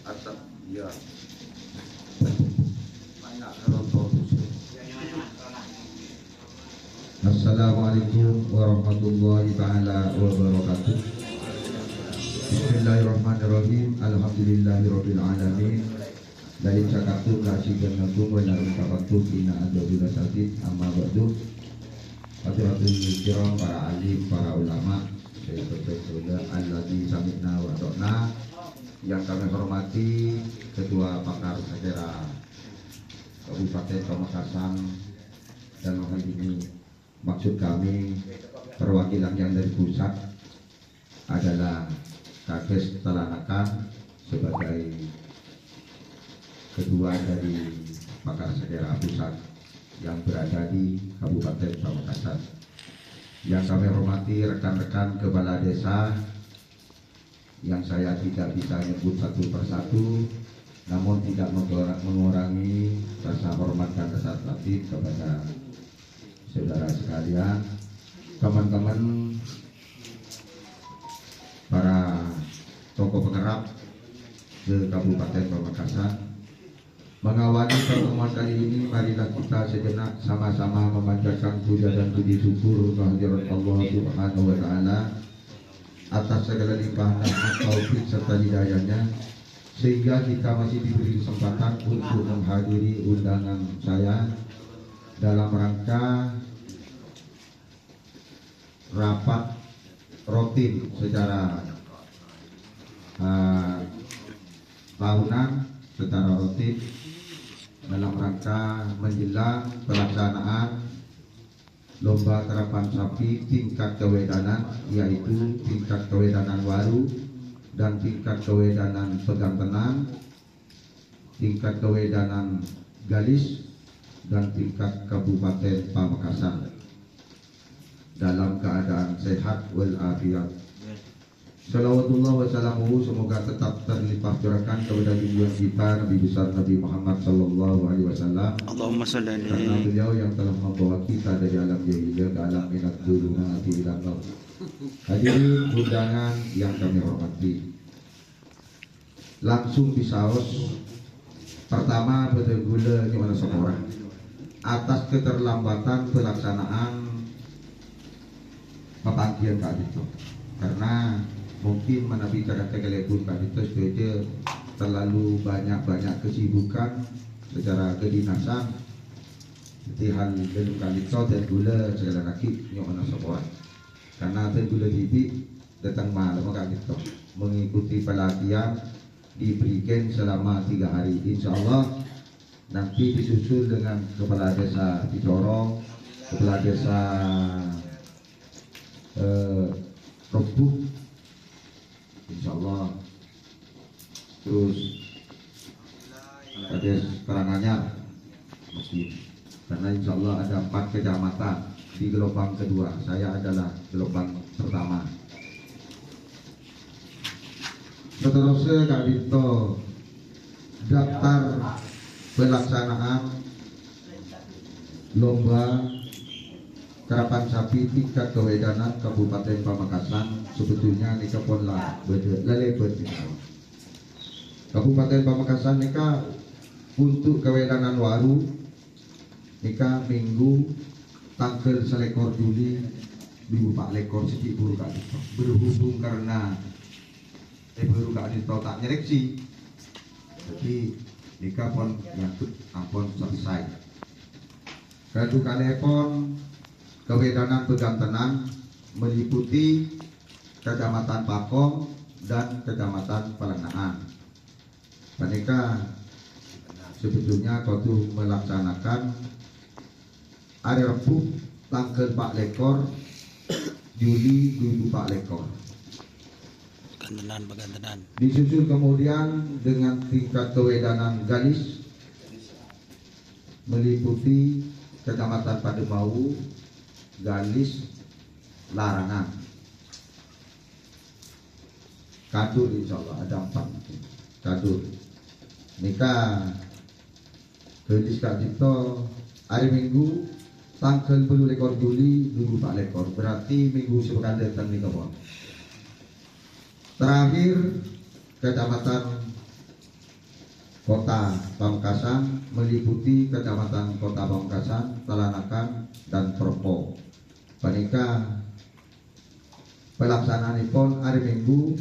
Atap, ya. Assalamualaikum warahmatullahi ta'ala wabarakatuh. Bismillahirrahmanirrahim. Alhamdulillahirabbil alamin. Dari cakatu kasihanakum wa narukatum ina adzabil sadid amma ba'du. Hadirin kiram, para alim, para ulama, sayyidina alladzi sami'na wa ata'na, yang kami hormati Ketua Pakar Daerah Kabupaten Pamekasan, dan hari ini maksud kami perwakilan yang dari pusat adalah Kades Telanakan sebagai ketua dari Pakar Daerah Pusat yang berada di Kabupaten Pamekasan. Yang kami hormati rekan-rekan kepala desa yang saya tidak bisa nyebut satu persatu, namun tidak mengurangi rasa hormat dan rasa terima kepada saudara sekalian, teman-teman, para tokoh penggerak di Kabupaten Pamekasan. Mengawali pertemuan kali ini, marilah kita sejenak sama-sama memanjatkan puja dan puji syukur kehadirat Allah Subhanahu wa Ta'ala atas segala limpahan nikmat, taufik serta hidayahnya, sehingga kita masih diberi kesempatan untuk menghadiri undangan saya dalam rangka rapat rutin secara tahunan, secara rutin dalam rangka menjelang pelaksanaan lomba terapan sapi tingkat kewedanan, yaitu tingkat kewedanan waru dan tingkat kewedanan pegang tenang, tingkat kewedanan galis, dan tingkat Kabupaten Pamekasan dalam keadaan sehat walafiat. Salawatullah wassalamuhu, semoga tetap terlimpah curahkan kepada junjungan kita Nabi besar Nabi Muhammad sallallahu alaihi wasallam. Allahumma shalli alaihi. Karena beliau yang telah membawa kita dari alam jahiliyah ke alam minat dzulumati ila nur. Hadirin undangan yang kami hormati, langsung disaos. Pertama, betul gula ini mana seorang atas keterlambatan pelaksanaan pepanggian Kak Dito, karena mungkin menabi cara telepon Kak Dito saja terlalu banyak kesibukan secara kedinasan, seperti hal belum Kak Dito dan gula segala lagi nyokona seorang, karena gula TV datang malam Kak Dito mengikuti pelatihan diberikan selama 3 hari, insya Allah nanti disusul dengan kepala desa Picorong, kepala desa Robuh, insya Allah, terus Kades Karanganyar Muslim, karena insya Allah ada 4 kecamatan di gelombang kedua. Saya adalah gelombang pertama. Seterusnya Kak Dito, daftar pelaksanaan lomba karapan sapi tingkat kewedanan Kabupaten Pamekasan sebetulnya nika pun lah lelebet. Kabupaten Pamekasan nika untuk kewedanan waru nika minggu tanggal selekor Juli 24 lekor sedikit buru Kak Dito, berhubung karena baru Kak Dito tak nyereksi, jadi nika pun nyatut ampun selesai. Kadu kalepon kewedanan pegang tenang meliputi Kecamatan Pakong dan Kecamatan Pelengahan. Mereka sebetulnya kau melaksanakan hari Rabu tanggal 4 lekor Juli 24 lekor. Pegantenan. Disusul kemudian dengan tingkat kewedanan galis meliputi Kecamatan Pademau, Galis, Larangan, Kadur, insya Allah ada 4 Kadur. Nika Galis Kak Dito hari Minggu tanggal 10 lekor Juli 24 lekor, berarti minggu sepekan datang nika pon. Terakhir Kecamatan Kota Pamekasan meliputi Kecamatan Kota Pamekasan, Telanakan, dan Propo. Panika pelaksanaanipun hari Minggu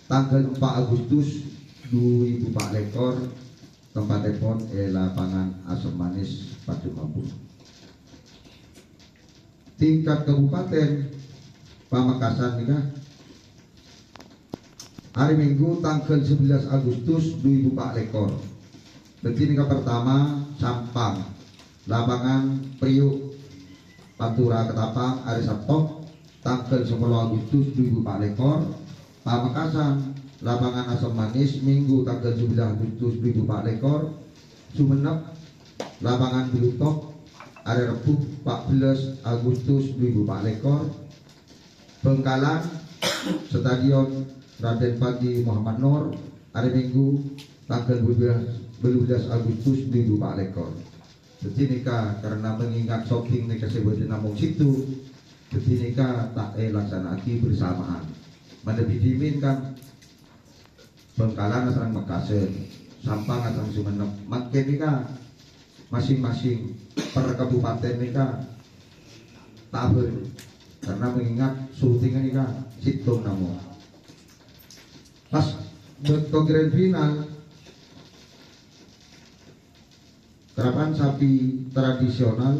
tanggal 4 Agustus 2024 tempatipun lapangan Asam Manis Patimabun. Tingkat Kabupaten Pamekasan nika hari Minggu tanggal 11 Agustus 2024. Jadi nika pertama Sampang lapangan Priuk Pantura Ketapang hari Sabtu tanggal 10 Agustus 2024. Pamekasan lapangan Asam Manis Minggu tanggal 9 Agustus 2024. Sumenep lapangan Blutok hari Rabu 14 Agustus 2024. Bengkalan Stadion Raden Pagi Muhammad Nur hari Minggu tanggal 12 Agustus 2024. Jadi nikah karena mengingat shopping nikah sebetulnya namung situ. Jadi nikah tak laksanaki bersamaan. Mana didimin kan Bengkalan asal Makassar, Sampang asal Sumenep. Makin nikah masing-masing per kabupaten nikah tahun karena mengingat syuting nikah situng namung. Pas ke grand final Kerapan sapi tradisional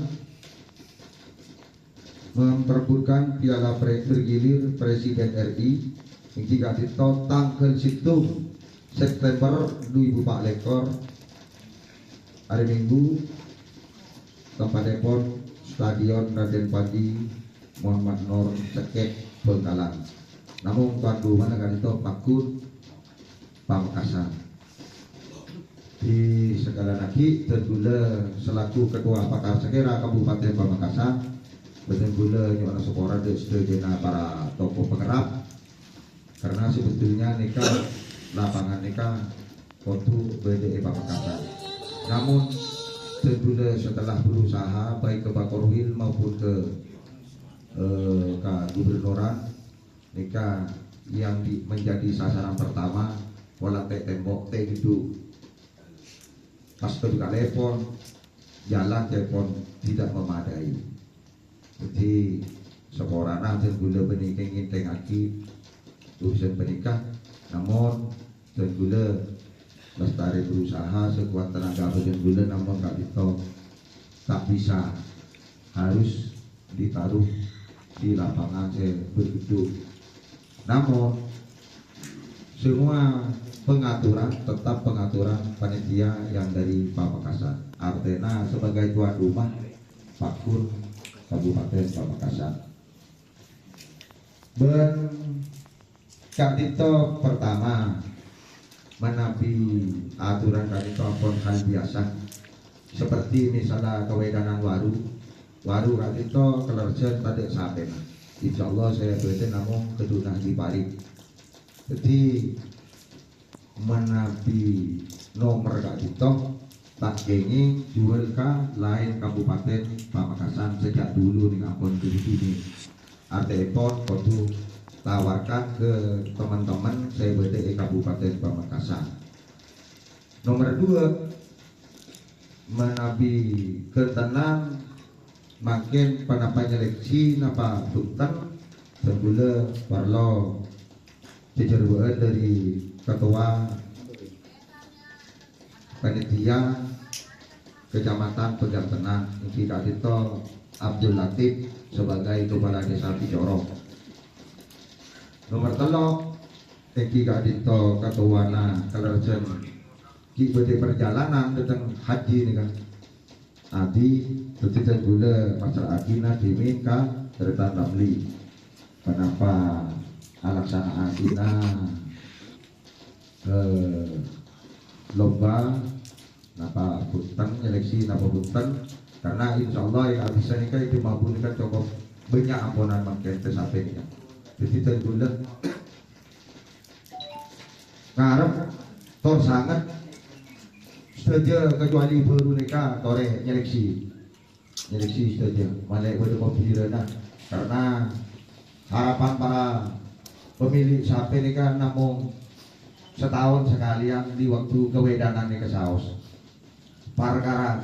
memperebutkan piala bergilir Presiden RI yang dikatito tanggal 1 September 2024 hari Minggu tempat depon Stadion Raden Pagi Muhammad Nur Ceket Bengkalan. Namun tuan mana katito Pakun Pamekasan. Di segala lagi tergula selaku ketua pakar sekira Kabupaten Pamekasan betul gula nyuara sepora de sedena para tokoh penggerak karena sebetulnya nikah lapangan nikah kotu BDE Pamekasan. Namun tergula setelah berusaha baik ke Bakorwil maupun ke Gubernuran nikah yang menjadi sasaran pertama pola tembok gitu. Pas kebuka telepon, jalan telepon tidak memadai. Jadi seorang dan gula benikah ingin aki urusan menikah, namun dan gula lestari berusaha sekuat tenaga dan gula, namun tak bisa harus ditaruh di lapangan saya bergeduk. Namun semua pengaturan tetap pengaturan panitia yang dari Pamekasan. Artinya sebagai tuan rumah Pakun Kabupaten Pamekasan. Katito pertama menapi aturan katito pun hal biasa seperti misalnya kewedanan waru katito kelerjen tadi sampai. Insya Allah saya berarti namun kedunah di Parit. Jadi menapi nomor katito tak ingin jual ke lain Kabupaten Pamekasan sejak dulu nih akun ini. Artinya kudu tawarkan ke teman-teman saya BDE Kabupaten Pamekasan. Nomor 2 menabi ketenan makin penapa nyeleksi napa tuktan sebula perlo dijerbuan dari ketua panitia Kecamatan Pegantengan Iki Kadito Abdul Latif sebagai Kepala Desa Pijorok. Nomor 3 Iki Kadito Ketuana Kelerjen Ki Bede Perjalanan tentang haji ini kan Adi Tetitan gula Masyarakat Akina diminta Cerita Ramli. Kenapa alaksana Akina lomba napa punten nyeleksi napa punten karena insya Allah yang bisa nikah itu mampu nikah cukup banyak ampunan makin sampai nikah. Jadi tergula ngarep tor sangat saja kecuali baru nikah tore nyeleksi saja malah boleh mobilana karena harapan para pemilik sapi ini kan namun setahun sekalian di waktu kewedanan ini ke saus perkara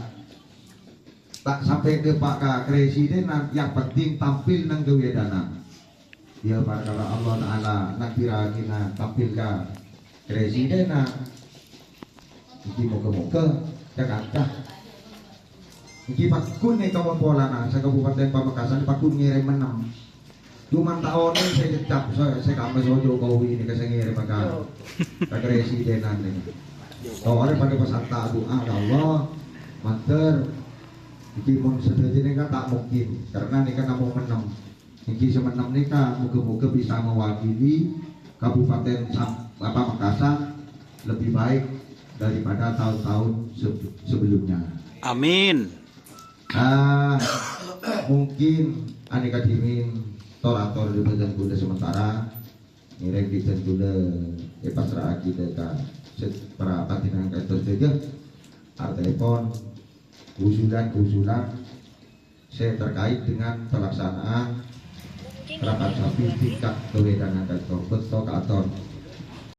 tak sampai ke Pak Presiden yang penting tampil nang kewedanan dia perkara Allah Ta'ala nak piragina tampil ke Presiden iki moga-moga Jakarta iki pakun nih kawan bola sa Kabupaten Pamekasan pakun ngirim menang cuma tahun ini saya jejak saya kami sama Jokowi ini saya ngirim ke Presidenan ini soalnya pada peserta doa ya Allah mater iki mun sedaya ini kan tak mungkin karena ini kan mau menang iki semenang ini kan moga-moga bisa mewakili Kabupaten Pamekasan lebih baik daripada tahun-tahun sebelumnya. Amin. Mungkin aneka dimin torator di bagian kuda sementara ngiring di kuda pasrah kita kan para patinan kantor saja telepon usulan saya terkait dengan pelaksanaan rapat sapi tingkat kewedanan kantor betul kantor